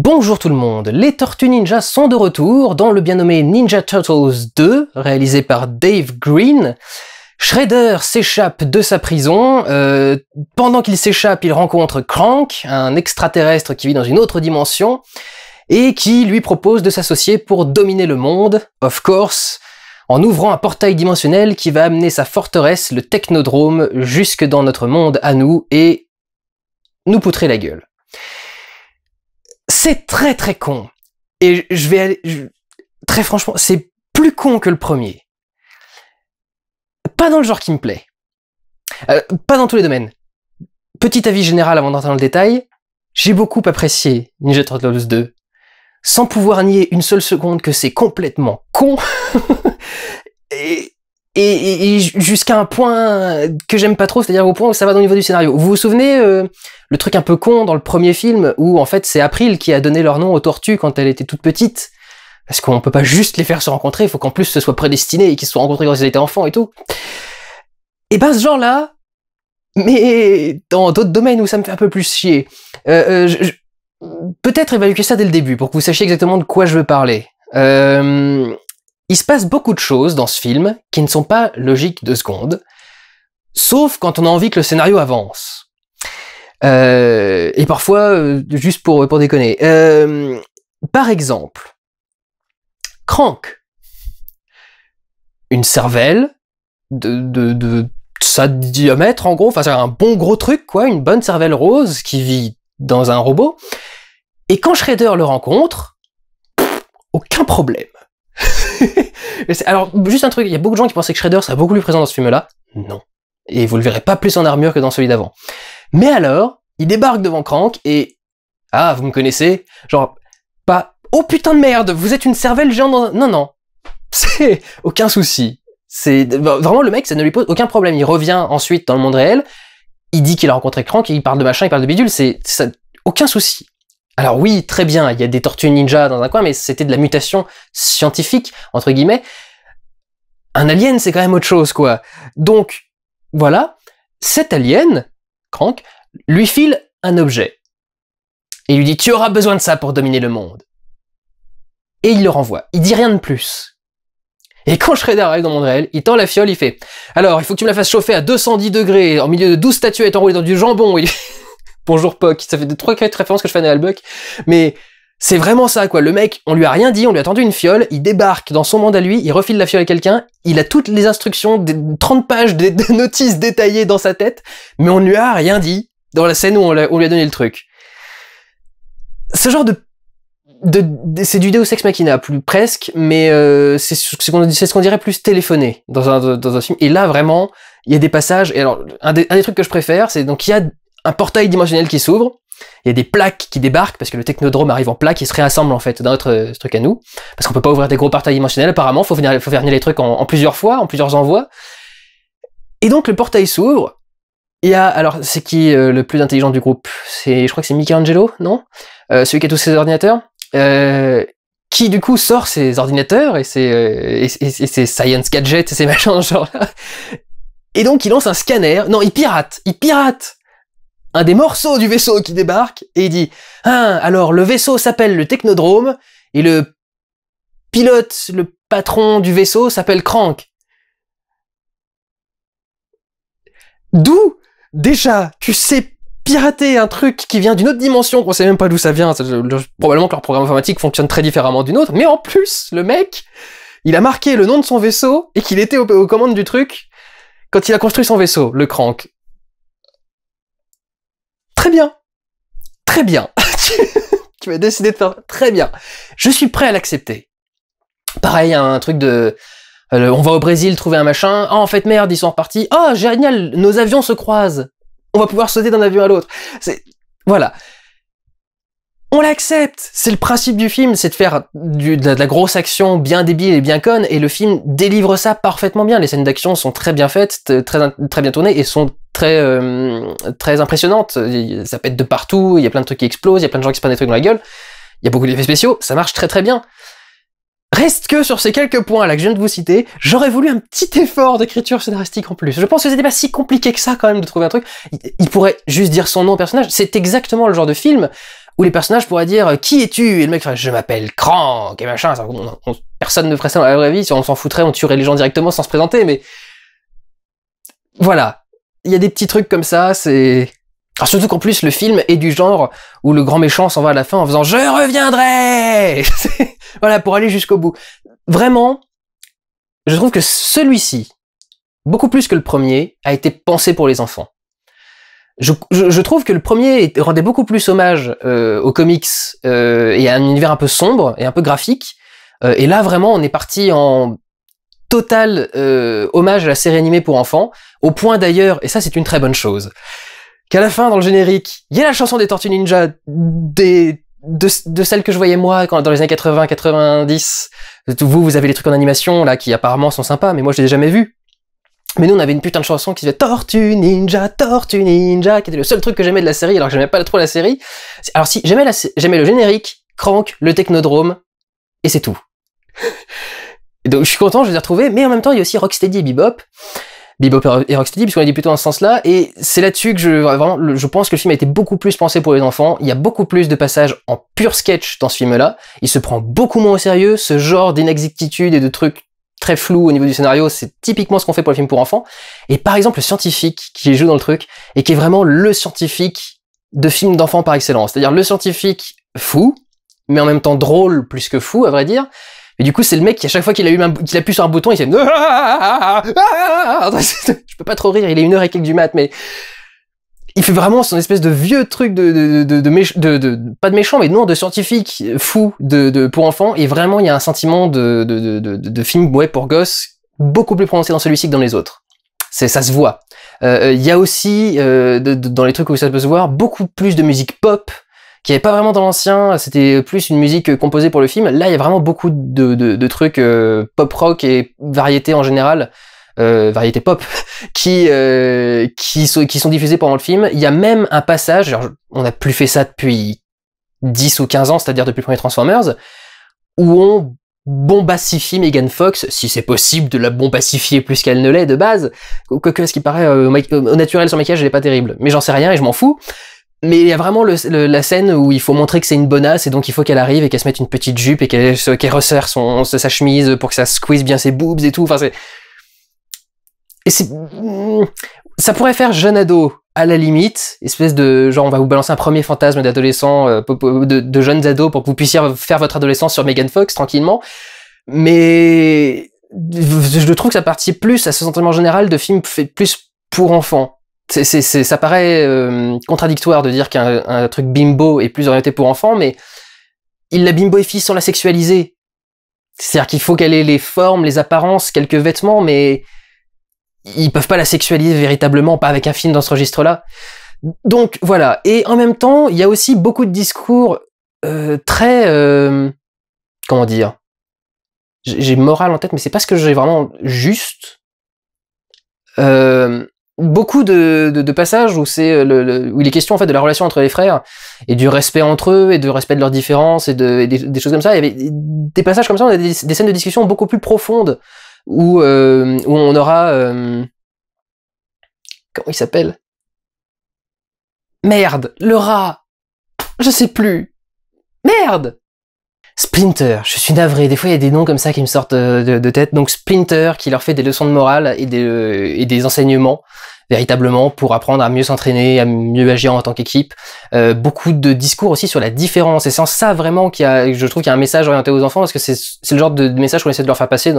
Bonjour tout le monde, les Tortues Ninja sont de retour dans le bien nommé Ninja Turtles 2, réalisé par Dave Green. Shredder s'échappe de sa prison. Pendant qu'il s'échappe, il rencontre Crank, un extraterrestre qui vit dans une autre dimension, et qui lui propose de s'associer pour dominer le monde, of course, en ouvrant un portail dimensionnel qui va amener sa forteresse, le Technodrome, jusque dans notre monde à nous, et nous poutrer la gueule. C'est très très con. Et je vais aller... très franchement, c'est plus con que le premier. Pas dans le genre qui me plaît. Pas dans tous les domaines. Petit avis général avant d'entrer dans le détail, j'ai beaucoup apprécié Ninja Turtles 2. Sans pouvoir nier une seule seconde que c'est complètement con. et jusqu'à un point que j'aime pas trop, c'est-à-dire au point où ça va au niveau du scénario. Vous vous souvenez le truc un peu con dans le premier film où en fait c'est April qui a donné leur nom aux tortues quand elle était toute petite, parce qu'on peut pas juste les faire se rencontrer, il faut qu'en plus ce soit prédestiné et qu'ils se soient rencontrés quand ils étaient enfants et tout. Et ben ce genre-là, mais dans d'autres domaines où ça me fait un peu plus chier, peut-être évaluer ça dès le début pour que vous sachiez exactement de quoi je veux parler. Il se passe beaucoup de choses dans ce film qui ne sont pas logiques 2 secondes, sauf quand on a envie que le scénario avance. Et parfois, juste pour déconner. Par exemple, Crank. Une cervelle de sa diamètre, en gros, enfin c'est un bon gros truc, quoi, une bonne cervelle rose qui vit dans un robot. Et quand Shredder le rencontre, aucun problème. Alors, juste un truc, il y a beaucoup de gens qui pensaient que Shredder serait beaucoup plus présent dans ce film-là. Non. Et vous le verrez pas plus en armure que dans celui d'avant. Mais alors, il débarque devant Crank et... Ah, vous me connaissez? Genre, pas... Oh putain de merde, vous êtes une cervelle géante dans... Non, non. C'est... Aucun souci. C'est... Vraiment, le mec, ça ne lui pose aucun problème. Il revient ensuite dans le monde réel, il dit qu'il a rencontré Crank, et il parle de machin, il parle de bidule, c'est... Aucun souci. Alors oui, très bien, il y a des tortues ninja dans un coin, mais c'était de la mutation scientifique, entre guillemets. Un alien, c'est quand même autre chose, quoi. Donc, voilà, cet alien, Crank, lui file un objet. Et lui dit, tu auras besoin de ça pour dominer le monde. Et il le renvoie. Il dit rien de plus. Et quand Shredder arrive dans le monde réel, il tend la fiole, il fait, alors, il faut que tu me la fasses chauffer à 210 degrés, en milieu de 12 statuettes enroulées dans du jambon. Bonjour Puck, ça fait des 3 références que je fais à Donald Buck, mais c'est vraiment ça, quoi. Le mec, on lui a rien dit, on lui a tendu une fiole, il débarque dans son monde à lui, il refile la fiole à quelqu'un, il a toutes les instructions, des 30 pages de notices détaillées dans sa tête, mais on lui a rien dit dans la scène où on lui a donné le truc. Ce genre c'est du Deus Ex Machina, plus presque, mais c'est ce qu'on dirait plus téléphoné dans un film. Et là, vraiment, il y a des passages, et alors, un des trucs que je préfère, c'est donc il y a un portail dimensionnel qui s'ouvre, il y a des plaques qui débarquent, parce que le Technodrome arrive en plaques et se réassemble en fait dans notre truc à nous, parce qu'on peut pas ouvrir des gros portails dimensionnels, apparemment, faut faire venir les trucs en plusieurs fois, en plusieurs envois. Et donc le portail s'ouvre, il y a, alors c'est qui le plus intelligent du groupe? Je crois que c'est Michelangelo, non? Celui qui a tous ses ordinateurs, qui du coup sort ses ordinateurs et ses science gadgets et ses machins dans ce genre-là. Et donc il lance un scanner, non, il pirate un des morceaux du vaisseau qui débarque, et il dit « Ah, alors le vaisseau s'appelle le Technodrome, et le pilote, le patron du vaisseau s'appelle Crank. » D'où, déjà, tu sais pirater un truc qui vient d'une autre dimension, qu'on sait même pas d'où ça vient, probablement que leur programme informatique fonctionne très différemment d'une autre, mais en plus, le mec, il a marqué le nom de son vaisseau, et qu'il était aux commandes du truc quand il a construit son vaisseau, le Crank. Très bien. Très bien. Tu as décidé de faire très bien. Je suis prêt à l'accepter. Pareil, un truc de... on va au Brésil trouver un machin. Ah, en fait, merde, ils sont repartis. Ah, génial, nos avions se croisent. On va pouvoir sauter d'un avion à l'autre. Voilà. On l'accepte. C'est le principe du film, c'est de faire de la grosse action bien débile et bien conne, et le film délivre ça parfaitement bien. Les scènes d'action sont très bien faites, très bien tournées, et sont très impressionnantes. Ça pète de partout, il y a plein de trucs qui explosent, il y a plein de gens qui se prennent des trucs dans la gueule, il y a beaucoup d'effets spéciaux, ça marche très bien. Reste que sur ces quelques points là que je viens de vous citer, j'aurais voulu un petit effort d'écriture scénaristique en plus. Je pense que c'était pas si compliqué que ça quand même de trouver un truc. Il pourrait juste dire son nom au personnage. C'est exactement le genre de film où les personnages pourraient dire qui es-tu, et le mec ferait je m'appelle Crank et machin. Personne ne ferait ça dans la vraie vie, si on s'en foutrait, on tuerait les gens directement sans se présenter, mais voilà, il y a des petits trucs comme ça, c'est... Alors surtout qu'en plus le film est du genre où le grand méchant s'en va à la fin en faisant je reviendrai. Voilà, pour aller jusqu'au bout. Vraiment, je trouve que celui-ci, beaucoup plus que le premier, a été pensé pour les enfants. Je trouve que le premier rendait beaucoup plus hommage aux comics et à un univers un peu sombre et un peu graphique. Et là, vraiment, on est parti en total hommage à la série animée pour enfants, au point d'ailleurs, et ça c'est une très bonne chose, qu'à la fin, dans le générique, il y a la chanson des Tortues Ninja, de celle que je voyais moi dans les années 80-90. Vous avez les trucs en animation, là, qui apparemment sont sympas, mais moi je les ai jamais vus. Mais nous, on avait une putain de chanson qui se faisait Tortue Ninja, qui était le seul truc que j'aimais de la série, alors que j'aimais pas trop la série. Alors si, j'aimais le générique, Crank, le Technodrome, et c'est tout. Et donc je suis content, je les ai retrouvés, mais en même temps, il y a aussi Rocksteady et Bebop et Rocksteady, puisqu'on a dit plutôt dans ce sens-là, et c'est là-dessus que je pense que le film a été beaucoup plus pensé pour les enfants. Il y a beaucoup plus de passages en pur sketch dans ce film-là. Il se prend beaucoup moins au sérieux, ce genre d'inexactitude et de trucs très flou au niveau du scénario, c'est typiquement ce qu'on fait pour les films pour enfants. Et par exemple, le scientifique qui joue dans le truc, et qui est vraiment le scientifique de film d'enfants par excellence. C'est-à-dire le scientifique fou, mais en même temps drôle plus que fou, à vrai dire. Et du coup, c'est le mec qui, à chaque fois qu'il appuie sur un bouton, il fait je peux pas trop rire, il est 1h et quelques du mat, mais il fait vraiment son espèce de vieux truc pas de méchant, mais non, de scientifique fou pour enfants, et vraiment, il y a un sentiment de film, ouais, pour gosses, beaucoup plus prononcé dans celui-ci que dans les autres. Ça se voit. Il y a aussi, dans les trucs où ça peut se voir, beaucoup plus de musique pop, qui avait pas vraiment dans l'ancien, c'était plus une musique composée pour le film. Là, il y a vraiment beaucoup de trucs pop rock et variété en général, variété pop, qui sont diffusés pendant le film. Il y a même un passage, alors, on n'a plus fait ça depuis 10 ou 15 ans, c'est-à-dire depuis le premier Transformers, où on bombacifie Megan Fox, si c'est possible de la bombacifier plus qu'elle ne l'est de base, quoique ce qui paraît au naturel, son maquillage, elle est pas terrible, mais j'en sais rien et je m'en fous. Mais il y a vraiment la scène où il faut montrer que c'est une bonasse, et donc il faut qu'elle arrive et qu'elle se mette une petite jupe et qu'elle resserre sa chemise pour que ça squeeze bien ses boobs et tout. Enfin, ça pourrait faire jeune ado, à la limite, espèce de, genre, on va vous balancer un premier fantasme d'adolescent, de jeunes ados pour que vous puissiez faire votre adolescence sur Megan Fox tranquillement. Mais je trouve que ça participe plus à ce sentiment général de film fait plus pour enfants. Ça paraît contradictoire de dire qu'un truc bimbo est plus orienté pour enfants, mais il la bimboifie sans la sexualiser. C'est-à-dire qu'il faut qu'elle ait les formes, les apparences, quelques vêtements, mais ils peuvent pas la sexualiser véritablement, pas avec un film dans ce registre-là. Donc voilà. Et en même temps, il y a aussi beaucoup de discours très... comment dire, j'ai moral en tête, mais c'est pas ce que j'ai vraiment juste. Beaucoup de passages où où il est question en fait de la relation entre les frères et du respect entre eux et du respect de leurs différences et des choses comme ça. Il y avait des passages comme ça, on a des scènes de discussion beaucoup plus profondes où on aura comment il s'appelle? Merde, le rat. Je sais plus. Merde. Splinter, je suis navré, des fois il y a des noms comme ça qui me sortent de tête, donc Splinter qui leur fait des leçons de morale et des enseignements, véritablement, pour apprendre à mieux s'entraîner, à mieux agir en tant qu'équipe. Beaucoup de discours aussi sur la différence, et c'est en ça vraiment je trouve qu'il y a un message orienté aux enfants, parce que c'est le genre de message qu'on essaie de leur faire passer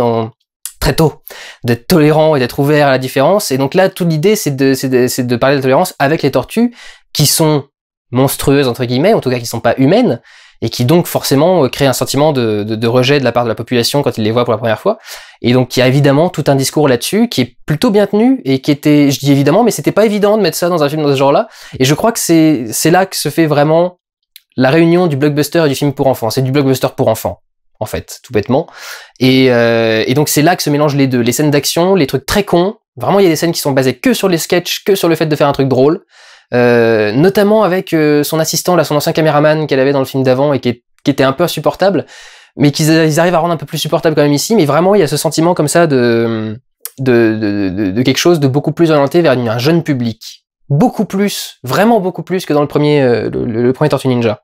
très tôt, d'être tolérant et d'être ouvert à la différence, et donc là, toute l'idée c'est de parler de tolérance avec les tortues, qui sont monstrueuses, entre guillemets, en tout cas qui sont pas humaines, et qui donc forcément crée un sentiment de rejet de la part de la population quand ils les voient pour la première fois. Et donc il y a évidemment tout un discours là-dessus qui est plutôt bien tenu, et qui était, je dis évidemment, mais c'était pas évident de mettre ça dans un film de ce genre-là, et je crois que c'est là que se fait vraiment la réunion du blockbuster et du film pour enfants. C'est du blockbuster pour enfants, en fait, tout bêtement. Et donc c'est là que se mélangent les deux, les scènes d'action, les trucs très cons. Vraiment, il y a des scènes qui sont basées que sur les sketchs, que sur le fait de faire un truc drôle. Notamment avec son assistant, là, son ancien caméraman qu'elle avait dans le film d'avant et qui était un peu insupportable, mais ils arrivent à rendre un peu plus supportable quand même ici. Mais vraiment, il y a ce sentiment comme ça de quelque chose de beaucoup plus orienté vers un jeune public, beaucoup plus, vraiment beaucoup plus que dans le premier Tortue Ninja.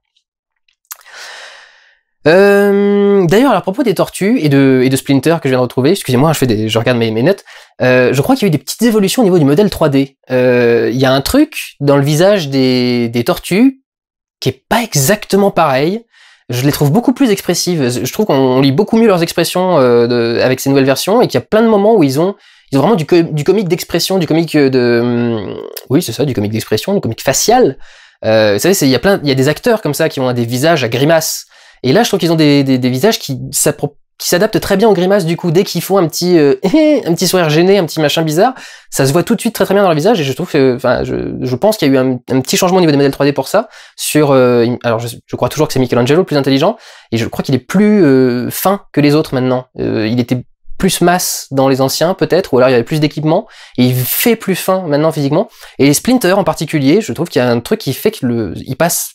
D'ailleurs, à propos des tortues et de Splinter que je viens de retrouver, excusez-moi, je regarde mes notes, je crois qu'il y a eu des petites évolutions au niveau du modèle 3D. Il y a un truc dans le visage des tortues qui est pas exactement pareil. Je les trouve beaucoup plus expressives. Je trouve qu'on lit beaucoup mieux leurs expressions avec ces nouvelles versions et qu'il y a plein de moments où ils ont vraiment du comique d'expression, du comique oui, c'est ça, du comique d'expression, du comique facial. Vous savez, il y a des acteurs comme ça qui ont des visages à grimaces. Et là, je trouve qu'ils ont des visages qui s'adaptent très bien aux grimaces. Du coup, dès qu'ils font un petit sourire gêné, un petit machin bizarre, ça se voit tout de suite très très bien dans leur visage. Et je trouve que, enfin, je pense qu'il y a eu un petit changement au niveau des modèles 3D pour ça. Alors, je crois toujours que c'est Michelangelo le plus intelligent, et je crois qu'il est plus fin que les autres maintenant. Il était plus masse dans les anciens peut-être, ou alors il y avait plus d'équipement, et il fait plus fin maintenant physiquement. Et Splinter en particulier, je trouve qu'il y a un truc qui fait que il passe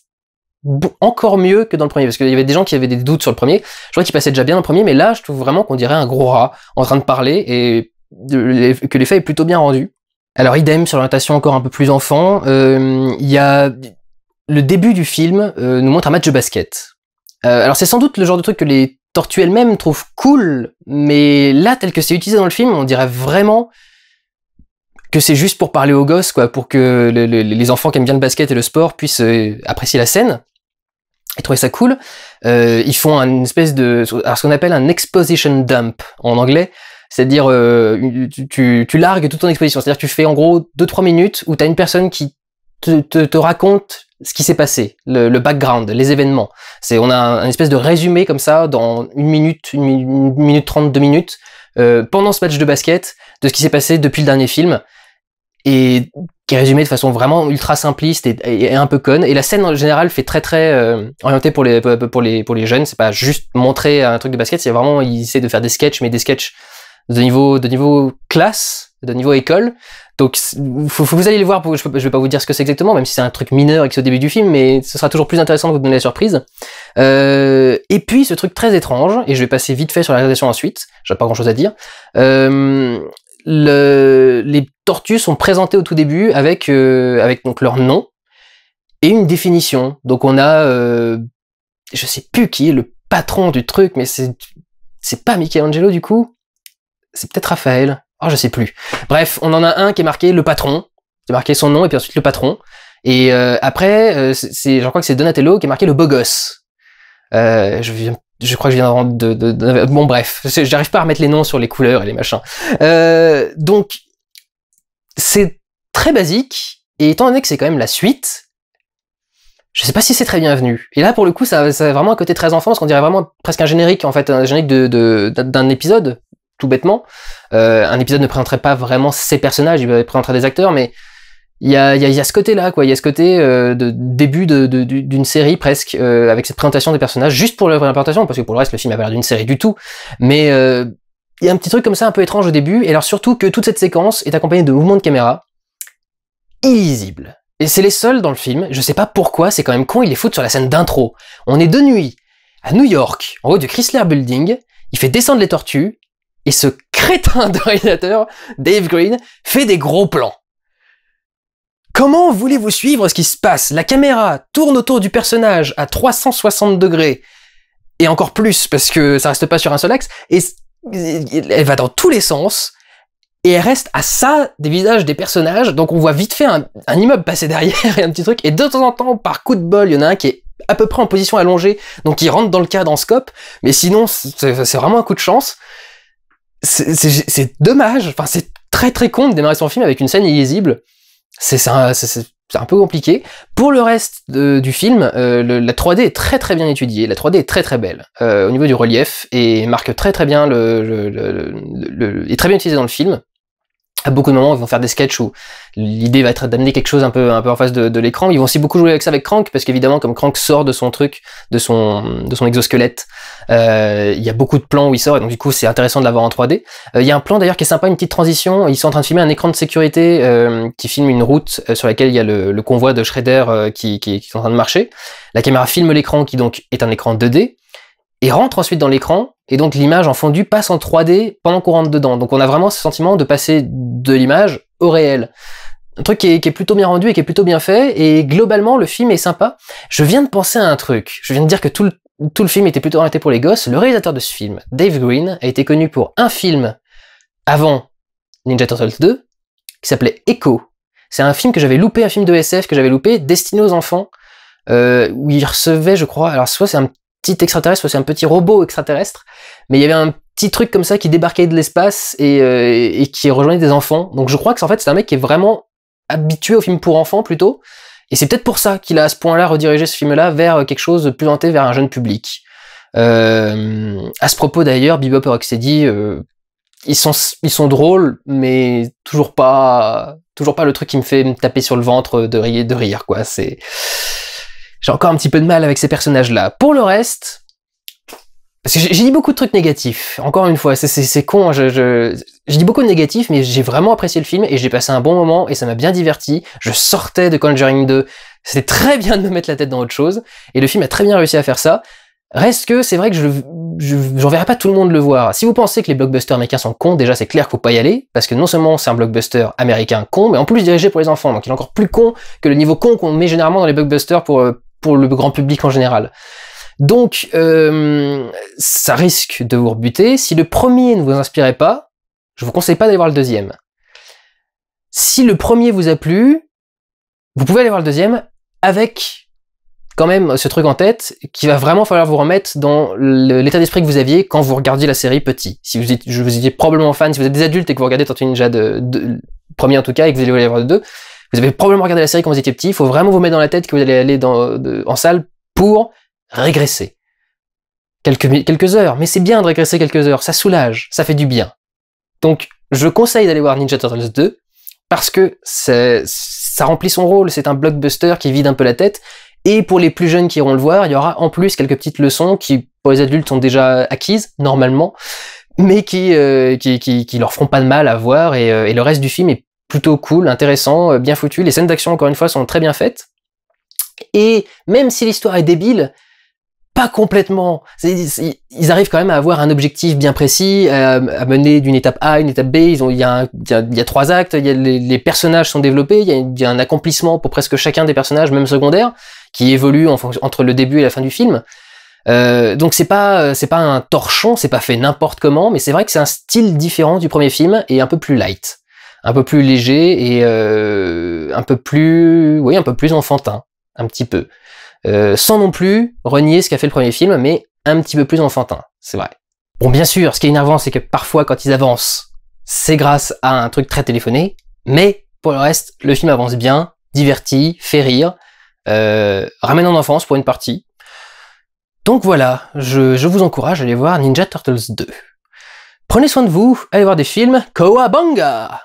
encore mieux que dans le premier, parce qu'il y avait des gens qui avaient des doutes sur le premier. Je crois qu'il passait déjà bien dans le premier, mais là je trouve vraiment qu'on dirait un gros rat en train de parler, et que l'effet est plutôt bien rendu. Alors idem sur l'orientation encore un peu plus enfant, il y a le début du film nous montre un match de basket. Alors c'est sans doute le genre de truc que les tortues elles-mêmes trouvent cool, mais là tel que c'est utilisé dans le film, on dirait vraiment que c'est juste pour parler aux gosses, quoi, pour que les enfants qui aiment bien le basket et le sport puissent apprécier la scène et trouver ça cool. Ils font une espèce alors ce qu'on appelle un exposition dump en anglais, c'est-à-dire tu largues toute ton exposition, c'est-à-dire que tu fais en gros 2-3 minutes où t'as une personne qui te raconte ce qui s'est passé, le background, les événements. On a un espèce de résumé comme ça dans 1 minute, 1 minute 30, 2 minutes, pendant ce match de basket, de ce qui s'est passé depuis le dernier film, et qui est résumé de façon vraiment ultra simpliste et un peu conne. Et la scène en général fait très très orientée pour les jeunes. C'est pas juste montrer un truc de basket, c'est vraiment, ils essaient de faire des sketchs, mais des sketchs de niveau classe, de niveau école. Donc vous allez le voir, je vais pas vous dire ce que c'est exactement, même si c'est un truc mineur et que c'est au début du film, mais ce sera toujours plus intéressant de vous donner la surprise. Et puis ce truc très étrange, et je vais passer vite fait sur la réalisation ensuite, j'ai pas grand chose à dire. Les tortues sont présentées au tout début avec donc leur nom et une définition. Donc on a je sais plus qui est le patron du truc, mais c'est pas Michelangelo du coup, c'est peut-être Raphaël. Oh, je sais plus. Bref, on en a un qui est marqué le patron, qui est marqué son nom et puis ensuite le patron. Et après, je crois que c'est Donatello qui est marqué le beau gosse. Je crois que je viens bon bref, j'arrive pas à remettre les noms sur les couleurs et les machins. Donc c'est très basique, et étant donné que c'est quand même la suite, je sais pas si c'est très bienvenu. Et là pour le coup ça a vraiment un côté très enfant, parce qu'on dirait vraiment presque un générique, en fait, un générique d'un épisode, tout bêtement. Un épisode ne présenterait pas vraiment ces personnages, il présenterait des acteurs, mais il y a ce côté-là, quoi. Il y a ce côté de début d'une série presque, avec cette présentation des personnages, juste pour la présentation, parce que pour le reste, le film a pas l'air d'une série du tout. Mais il y a un petit truc comme ça un peu étrange au début, et alors surtout que toute cette séquence est accompagnée de mouvements de caméra illisibles. Et c'est les seuls dans le film, je sais pas pourquoi, c'est quand même con, ils les foutent sur la scène d'intro. On est de nuit, à New York, en haut du Chrysler Building, il fait descendre les tortues, et ce crétin de réalisateur, Dave Green, fait des gros plans. Comment voulez-vous suivre ce qui se passe? La caméra tourne autour du personnage à 360 degrés, et encore plus, parce que ça reste pas sur un seul axe, et elle va dans tous les sens, et elle reste à ça des visages des personnages, donc on voit vite fait un immeuble passer derrière et un petit truc, et de temps en temps, par coup de bol, il y en a un qui est à peu près en position allongée, donc il rentre dans le cadre en scope, mais sinon, c'est vraiment un coup de chance. C'est dommage, enfin c'est très très con de démarrer son film avec une scène illisible. C'est un peu compliqué. Pour le reste du film, la 3D est très très bien étudiée, la 3D est très très belle au niveau du relief, et marque très très bien est très bien utilisé dans le film. À beaucoup de moments, ils vont faire des sketchs où l'idée va être d'amener quelque chose un peu en face de l'écran. Ils vont aussi beaucoup jouer avec ça avec Crank, parce qu'évidemment, comme Crank sort de son truc, de son exosquelette, il y a beaucoup de plans où il sort, et donc du coup, c'est intéressant de l'avoir en 3D. Il y a un plan d'ailleurs qui est sympa, une petite transition. Ils sont en train de filmer un écran de sécurité qui filme une route sur laquelle il y a le convoi de Shredder qui est en train de marcher. La caméra filme l'écran, qui donc est un écran 2D, et rentre ensuite dans l'écran, et donc l'image en fondu passe en 3D pendant qu'on rentre dedans. Donc on a vraiment ce sentiment de passer de l'image au réel. Un truc qui est plutôt bien rendu et qui est plutôt bien fait, et globalement le film est sympa. Je viens de penser à un truc, je viens de dire que tout le film était plutôt orienté pour les gosses. Le réalisateur de ce film, Dave Green, a été connu pour un film avant Ninja Turtles 2, qui s'appelait Echo. C'est un film que j'avais loupé, un film de SF que j'avais loupé, destiné aux enfants, où il recevait, je crois, alors soit c'est un petit extraterrestre, soit c'est un petit robot extraterrestre, mais il y avait un petit truc comme ça qui débarquait de l'espace et qui rejoignait des enfants. Donc je crois que en fait c'est un mec qui est vraiment habitué aux films pour enfants plutôt, et c'est peut-être pour ça qu'il a à ce point-là redirigé ce film-là vers quelque chose de plus orienté vers un jeune public. À ce propos d'ailleurs, Bebop et Rocksteady, ils sont drôles, mais toujours pas le truc qui me fait me taper sur le ventre de rire, quoi. J'ai encore un petit peu de mal avec ces personnages-là. Pour le reste, parce que j'ai dit beaucoup de trucs négatifs. Encore une fois, c'est con. J'ai dit beaucoup de négatifs, mais j'ai vraiment apprécié le film et j'ai passé un bon moment et ça m'a bien diverti. Je sortais de Conjuring 2. C'était très bien de me mettre la tête dans autre chose et le film a très bien réussi à faire ça. Reste que c'est vrai que j'en verrai pas tout le monde le voir. Si vous pensez que les blockbusters américains sont cons, déjà c'est clair qu'il faut pas y aller, parce que non seulement c'est un blockbuster américain con, mais en plus dirigé pour les enfants, donc il est encore plus con que le niveau con qu'on met généralement dans les blockbusters pour le grand public en général. Donc ça risque de vous rebuter. Si le premier ne vous inspirait pas, je vous conseille pas d'aller voir le deuxième. Si le premier vous a plu, vous pouvez aller voir le deuxième avec quand même ce truc en tête qu'il va vraiment falloir vous remettre dans l'état d'esprit que vous aviez quand vous regardiez la série petit. Si vous étiez probablement fan, si vous êtes des adultes et que vous regardez Tortue Ninja de premier en tout cas et que vous allez aller voir le 2, vous avez probablement regardé la série quand vous étiez petit, il faut vraiment vous mettre dans la tête que vous allez aller en salle pour régresser. Quelques heures, mais c'est bien de régresser quelques heures, ça soulage, ça fait du bien. Donc je conseille d'aller voir Ninja Turtles 2 parce que ça remplit son rôle, c'est un blockbuster qui vide un peu la tête. Et pour les plus jeunes qui iront le voir, il y aura en plus quelques petites leçons qui, pour les adultes, sont déjà acquises, normalement, mais qui leur feront pas de mal à voir, et le reste du film est plutôt cool, intéressant, bien foutu. Les scènes d'action, encore une fois, sont très bien faites. Et même si l'histoire est débile, pas complètement. Ils arrivent quand même à avoir un objectif bien précis, à mener d'une étape A à une étape B. Il y a 3 actes, les personnages sont développés, il y a un accomplissement pour presque chacun des personnages, même secondaires, qui évolue entre le début et la fin du film. Donc c'est pas un torchon, c'est pas fait n'importe comment, mais c'est vrai que c'est un style différent du premier film et un peu plus light, un peu plus léger et un peu plus enfantin, un petit peu. Sans non plus renier ce qu'a fait le premier film, mais un petit peu plus enfantin, c'est vrai. Bon, bien sûr, ce qui est énervant, c'est que parfois, quand ils avancent, c'est grâce à un truc très téléphoné, mais pour le reste, le film avance bien, divertit, fait rire, ramène en enfance pour une partie. Donc voilà, je vous encourage à aller voir Ninja Turtles 2. Prenez soin de vous, allez voir des films, Cowabunga!